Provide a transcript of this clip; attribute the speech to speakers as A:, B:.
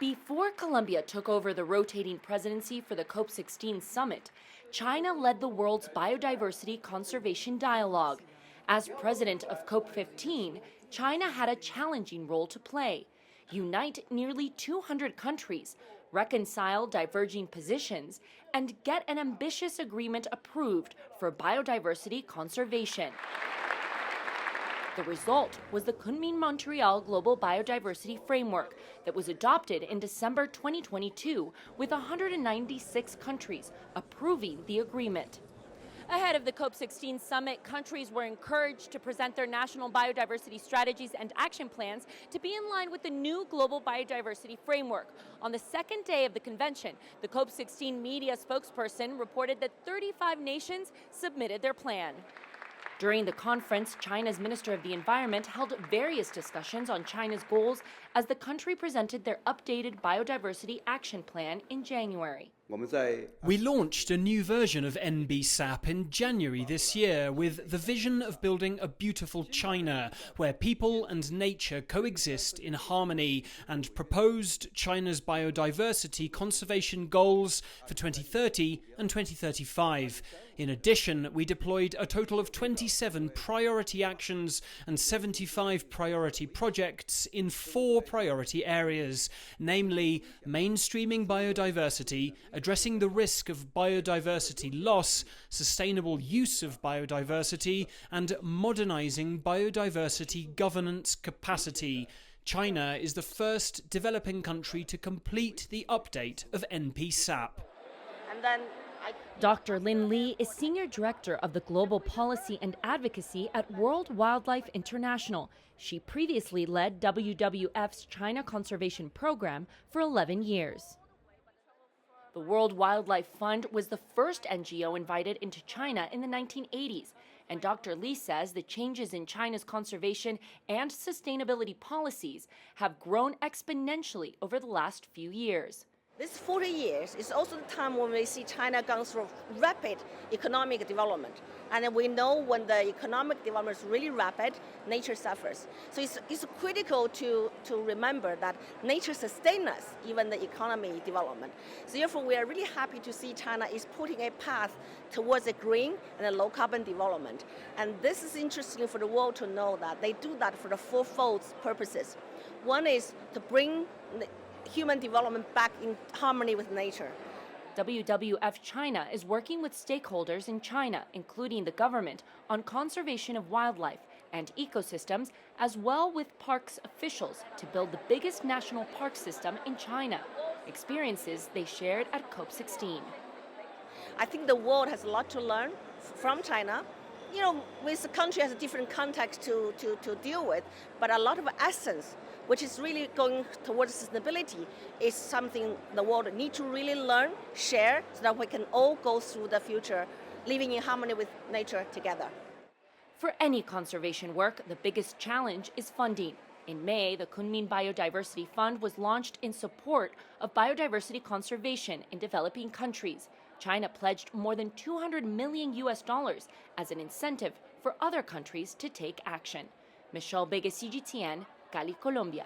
A: Before Colombia took over the rotating presidency for the COP16 summit, China led the world's biodiversity conservation dialogue. As president of COP15, China had a challenging role to play: unite nearly 200 countries, reconcile diverging positions, and get an ambitious agreement approved for biodiversity conservation. The result was the Kunming-Montreal Global Biodiversity Framework that was adopted in December 2022, with 196 countries approving the agreement. Ahead of the COP16 summit, countries were encouraged to present their national biodiversity strategies and action plans to be in line with the new Global Biodiversity Framework. On the second day of the convention, the COP16 media spokesperson reported that 35 nations submitted their plan. During the conference, China's Minister of the Environment held various discussions on China's goals as the country presented their updated Biodiversity Action Plan in January.
B: We launched a new version of NBSAP in January this year with the vision of building a beautiful China where people and nature coexist in harmony, and proposed China's biodiversity conservation goals for 2030 and 2035. In addition, we deployed a total of 27 priority actions and 75 priority projects in 4 priority areas, namely mainstreaming biodiversity, addressing the risk of biodiversity loss, sustainable use of biodiversity, and modernizing biodiversity governance capacity. China is the first developing country to complete the update of NPSAP.
A: Dr. Lin Li is Senior Director of the Global Policy and Advocacy at World Wildlife International. She previously led WWF's China Conservation Program for 11 years. The World Wildlife Fund was the first NGO invited into China in the 1980s, and Dr. Li says the changes in China's conservation and sustainability policies have grown exponentially over the last few years.
C: This 40 years is also the time when we see China going through rapid economic development. And we know when the economic development is really rapid, nature suffers. So it's critical to remember that nature sustains us, even the economy development. So therefore, we are really happy to see China is putting a path towards a green and a low carbon development. And this is interesting for the world to know that they do that for the fourfold purposes. One is to bring human development back in harmony with nature.
A: WWF China is working with stakeholders in China, including the government, on conservation of wildlife and ecosystems, as well with parks officials to build the biggest national park system in China, experiences they shared at COP16.
C: I think the world has a lot to learn from China. You know, the country has a different context to deal with, but a lot of essence, which is really going towards sustainability, is something the world needs to really learn, share, so that we can all go through the future living in harmony with nature together.
A: For any conservation work, the biggest challenge is funding. In May, the Kunming Biodiversity Fund was launched in support of biodiversity conservation in developing countries. China pledged more than $200 million as an incentive for other countries to take action. Begue, CGTN, Cali, Colombia.